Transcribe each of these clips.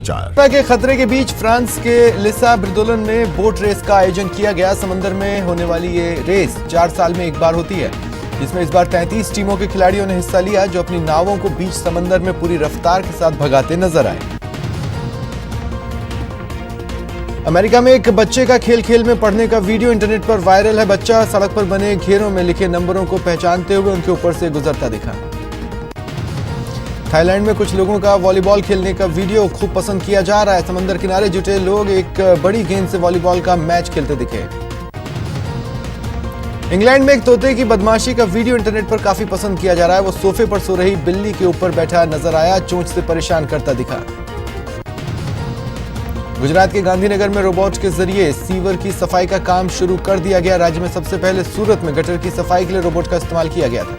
Corona के खतरे के बीच फ्रांस के लिसा ब्रिदोलन में बोट रेस का आयोजन किया गया। समंदर में होने वाली ये रेस 4 साल में एक बार होती है, जिसमें इस बार 33 टीमों के खिलाड़ियों ने हिस्सा लिया, जो अपनी नावों को बीच समंदर में पूरी रफ्तार के साथ भगाते नजर आए। अमेरिका में एक बच्चे का खेल खेल में पढ़ने का वीडियो इंटरनेट पर वायरल है। बच्चा सड़क पर बने घेरों में लिखे नंबरों को पहचानते हुए उनके ऊपर से गुजरता दिखा। थाईलैंड में कुछ लोगों का वॉलीबॉल खेलने का वीडियो खूब पसंद किया जा रहा है। समंदर किनारे जुटे लोग एक बड़ी गेंद से वॉलीबॉल का मैच खेलते दिखे। इंग्लैंड में एक तोते की बदमाशी का वीडियो इंटरनेट पर काफी पसंद किया जा रहा है। वो सोफे पर सो रही बिल्ली के ऊपर बैठा नजर आया, चोंच से परेशान करता दिखा। गुजरात के गांधीनगर में रोबोट के जरिए सीवर की सफाई का काम शुरू कर दिया गया। राज्य में सबसे पहले सूरत में गटर की सफाई के लिए रोबोट का इस्तेमाल किया गया था।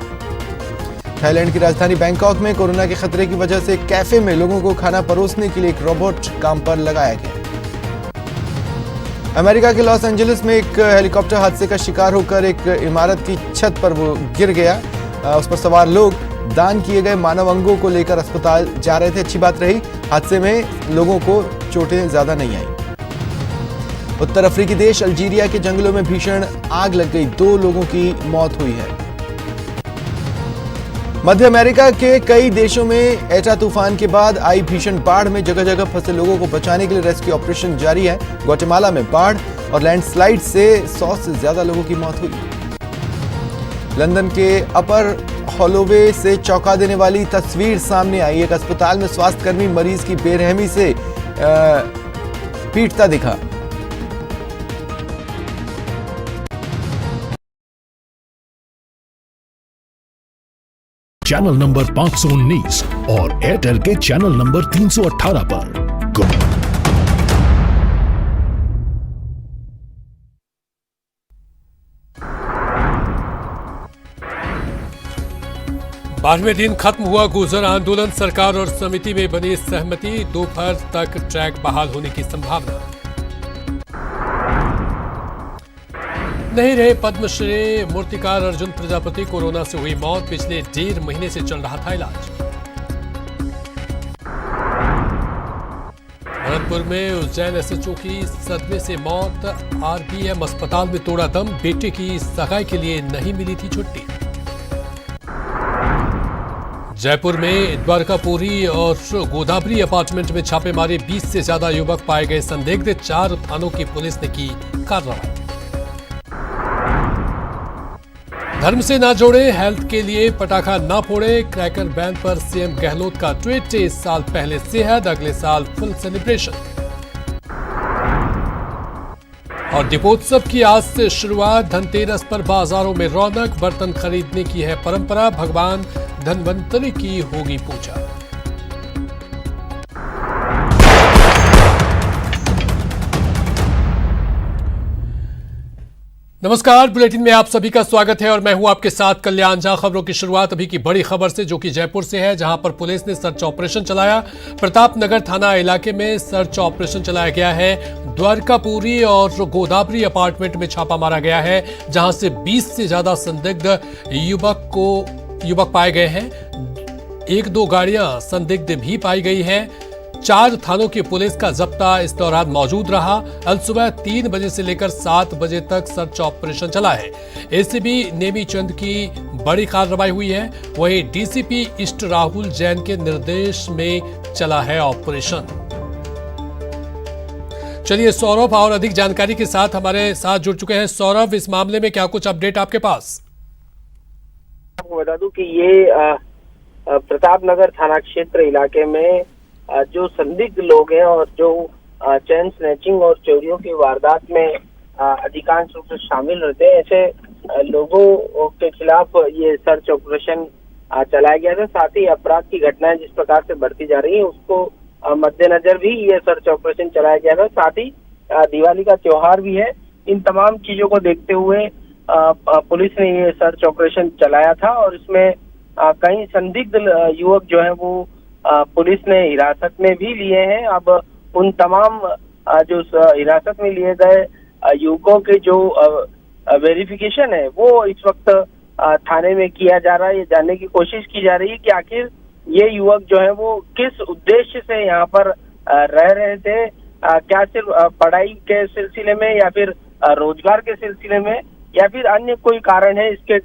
थाईलैंड की राजधानी बैंकॉक में कोरोना के खतरे की वजह से कैफे में लोगों को खाना परोसने के लिए एक रोबोट काम पर लगाया गया। अमेरिका के लॉस एंजलिस में एक हेलीकॉप्टर हादसे का शिकार होकर एक इमारत की छत पर वो गिर गया। उस पर सवार लोग दान किए गए मानव अंगों को लेकर अस्पताल जा रहे थे। अच्छी बात रही, हादसे में लोगों को चोटें ज्यादा नहीं आई। उत्तर अफ्रीकी देश अल्जीरिया के जंगलों में भीषण आग लग गई, 2 लोगों की मौत हुई है। मध्य अमेरिका के कई देशों में एटा तूफान के बाद आई भीषण बाढ़ में जगह जगह फंसे लोगों को बचाने के लिए रेस्क्यू ऑपरेशन जारी है। ग्वाटेमाला में बाढ़ और लैंडस्लाइड से 100 से ज्यादा लोगों की मौत हुई। लंदन के अपर हॉलोवे से चौंका देने वाली तस्वीर सामने आई। एक अस्पताल में स्वास्थ्यकर्मी मरीज की बेरहमी से पीटता दिखा। चैनल नंबर 519 और एयरटेल के चैनल नंबर 318 पर। बारहवें दिन खत्म हुआ गुर्जर आंदोलन। सरकार और समिति में बनी सहमति, दोपहर तक ट्रैक बहाल होने की संभावना। नहीं रहे पद्मश्री मूर्तिकार अर्जुन प्रजापति, कोरोना से हुई मौत। पिछले 1.5 महीने से चल रहा था इलाज। भरतपुर में उज्जैन एसएचओ की सदमे से मौत। आरबीएम अस्पताल में तोड़ा दम, बेटे की सगाई के लिए नहीं मिली थी छुट्टी। जयपुर में द्वारकापुरी और गोदावरी अपार्टमेंट में छापेमारी, 20 से ज्यादा युवक पाए गए संदिग्ध। 4 थानों की पुलिस ने की कार्रवाई। धर्म से ना जोड़े, हेल्थ के लिए पटाखा ना फोड़े, क्रैकर बैन पर सीएम गहलोत का ट्वीट। इस साल पहले सेहत, अगले साल फुल सेलिब्रेशन। और दीपोत्सव की आज से शुरुआत, धनतेरस पर बाजारों में रौनक। बर्तन खरीदने की है परंपरा, भगवान धन्वंतरि की होगी पूजा। नमस्कार, बुलेटिन में आप सभी का स्वागत है और मैं हूं आपके साथ कल्याण झा। खबरों की शुरुआत अभी की बड़ी खबर से, जो कि जयपुर से है, जहां पर पुलिस ने सर्च ऑपरेशन चलाया। प्रताप नगर थाना इलाके में सर्च ऑपरेशन चलाया गया है। द्वारकापुरी और गोदावरी अपार्टमेंट में छापा मारा गया है, जहां से 20 से ज्यादा संदिग्ध युवक पाए गए हैं। 1-2 गाड़ियां संदिग्ध भी पाई गई है। 4 थानों की पुलिस का जब्ता इस दौरान मौजूद रहा। कल सुबह 3 बजे से लेकर 7 बजे तक सर्च ऑपरेशन चला है। एसीपी नेमी चंद की बड़ी कार्रवाई हुई है। वहीं डीसीपी ईस्ट राहुल जैन के निर्देश में चला है ऑपरेशन। चलिए, सौरभ और अधिक जानकारी के साथ हमारे साथ जुड़ चुके हैं। सौरभ, इस मामले में क्या कुछ अपडेट आपके पास? आपको बता दूं कि ये प्रताप नगर थाना क्षेत्र इलाके में जो संदिग्ध लोग हैं और जो चेन स्नैचिंग और चोरियों की वारदात में अधिकांश रूप से शामिल रहते हैं, ऐसे लोगों के खिलाफ ये सर्च ऑपरेशन चलाया गया था। साथ ही अपराध की घटनाएं जिस प्रकार से बढ़ती जा रही है, उसको मद्देनजर भी ये सर्च ऑपरेशन चलाया गया था। साथ ही दिवाली का त्योहार भी है। इन तमाम चीजों को देखते हुए पुलिस ने ये सर्च ऑपरेशन चलाया था और इसमें कई संदिग्ध युवक जो है वो पुलिस ने हिरासत में भी लिए हैं। अब उन तमाम जो हिरासत में लिए गए युवकों के जो वेरिफिकेशन है वो इस वक्त थाने में किया जा रहा है। ये जानने की कोशिश की जा रही है कि आखिर ये युवक जो है वो किस उद्देश्य से यहाँ पर रह रहे थे, क्या सिर्फ पढ़ाई के सिलसिले में या फिर रोजगार के सिलसिले में या फिर अन्य कोई कारण है, इसके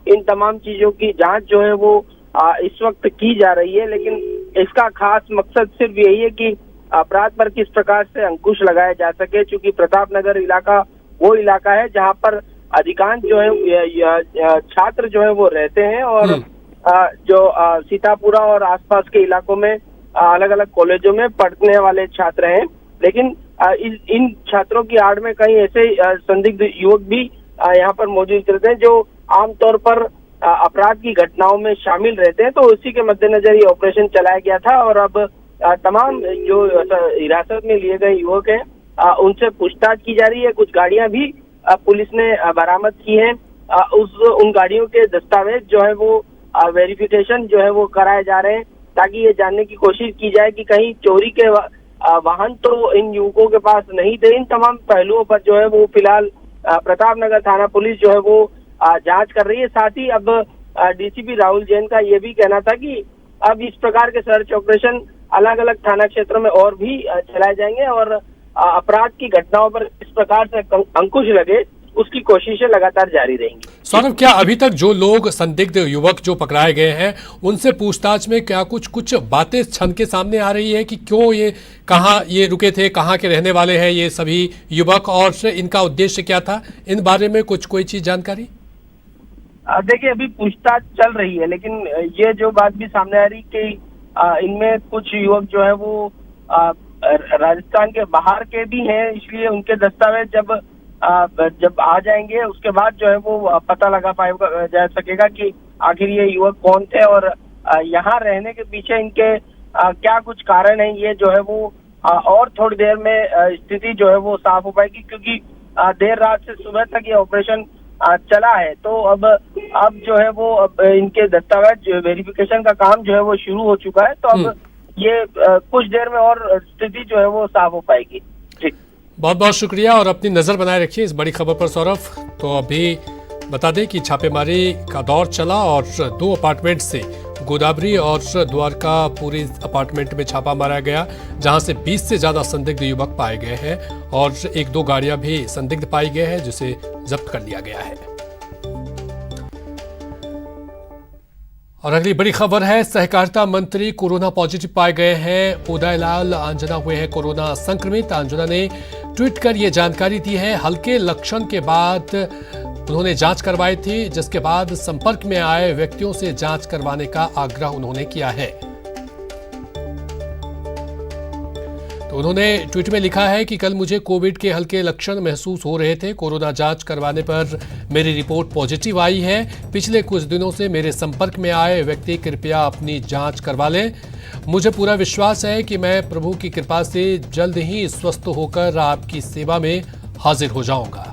इन तमाम चीजों की जांच जो है वो इस वक्त की जा रही है। लेकिन इसका खास मकसद सिर्फ यही है कि अपराध पर किस प्रकार से अंकुश लगाया जा सके, क्योंकि प्रताप नगर इलाका वो इलाका है जहां पर अधिकांश जो है छात्र जो है वो रहते हैं और जो सीतापुरा और आसपास के इलाकों में अलग अलग कॉलेजों में पढ़ने वाले छात्र हैं। लेकिन इन छात्रों की आड़ में कई ऐसे संदिग्ध युवक भी यहाँ पर मौजूद रहते हैं जो आमतौर पर अपराध की घटनाओं में शामिल रहते हैं। तो उसी के मद्देनजर ये ऑपरेशन चलाया गया था और अब तमाम जो हिरासत में लिए गए युवक हैं उनसे पूछताछ की जा रही है। कुछ गाड़ियां भी पुलिस ने बरामद की हैं। उन गाड़ियों के दस्तावेज जो है वो वेरिफिकेशन जो है वो कराए जा रहे हैं ताकि ये जानने की कोशिश की जाए कि कहीं चोरी के वाहन तो इन युवकों के पास नहीं थे। इन तमाम पहलुओं पर जो है वो फिलहाल प्रताप नगर थाना पुलिस जो है वो जांच कर रही है। साथ ही अब डीसीपी राहुल जैन का ये भी कहना था कि अब इस प्रकार के सर्च ऑपरेशन अलग अलग थाना क्षेत्रों में और भी चलाए जाएंगे और अपराध की घटनाओं पर इस प्रकार से अंकुश लगे उसकी कोशिशें लगातार जारी रहेंगी। सौरभ, क्या अभी तक जो लोग संदिग्ध युवक जो पकड़ाए गए हैं उनसे पूछताछ में क्या कुछ बातें छन के सामने आ रही है कि क्यों ये कहाँ ये रुके थे, कहाँ के रहने वाले हैं ये सभी युवक और इनका उद्देश्य क्या था, इन बारे में कोई चीज जानकारी? देखिए, अभी पूछताछ चल रही है लेकिन ये जो बात भी सामने आ रही कि इनमें कुछ युवक जो है वो राजस्थान के बाहर के भी हैं, इसलिए उनके दस्तावेज जब आ जाएंगे उसके बाद जो है वो पता लगा पाएगा जा सकेगा कि आखिर ये युवक कौन थे और यहाँ रहने के पीछे इनके क्या कुछ कारण है। ये जो है वो और थोड़ी देर में स्थिति जो है वो साफ हो पाएगी, क्योंकि देर रात से सुबह तक ये ऑपरेशन चला है। तो अब जो है वो इनके दस्तावेज वेरिफिकेशन का काम जो है वो शुरू हो चुका है। तो अब ये कुछ देर में और स्थिति जो है वो साफ हो पाएगी। ठीक, बहुत बहुत शुक्रिया और अपनी नजर बनाए रखिए इस बड़ी खबर पर सौरभ। तो अभी बता दें कि छापेमारी का दौर चला और 2 अपार्टमेंट से गोदावरी और द्वारकापुरी अपार्टमेंट में छापा मारा गया, जहां से 20 से ज्यादा संदिग्ध युवक पाए गए हैं और 1-2 गाड़ियां भी संदिग्ध पाई गई है जिसे जब्त कर लिया गया है। और अगली बड़ी खबर है, सहकारिता मंत्री कोरोना पॉजिटिव पाए गए हैं। उदयलाल आंजना हुए हैं कोरोना संक्रमित। आंजना ने ट्वीट कर यह जानकारी दी है। हल्के लक्षण के बाद उन्होंने जांच करवाई थी, जिसके बाद संपर्क में आए व्यक्तियों से जांच करवाने का आग्रह उन्होंने किया है। तो उन्होंने ट्वीट में लिखा है कि कल मुझे कोविड के हल्के लक्षण महसूस हो रहे थे। कोरोना जांच करवाने पर मेरी रिपोर्ट पॉजिटिव आई है। पिछले कुछ दिनों से मेरे संपर्क में आए व्यक्ति कृपया अपनी जांच करवा लें। मुझे पूरा विश्वास है कि मैं प्रभु की कृपा से जल्द ही स्वस्थ होकर आपकी सेवा में हाजिर हो जाऊंगा।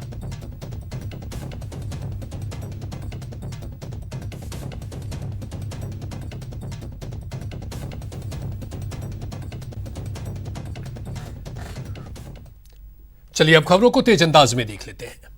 चलिए अब खबरों को तेज अंदाज में देख लेते हैं।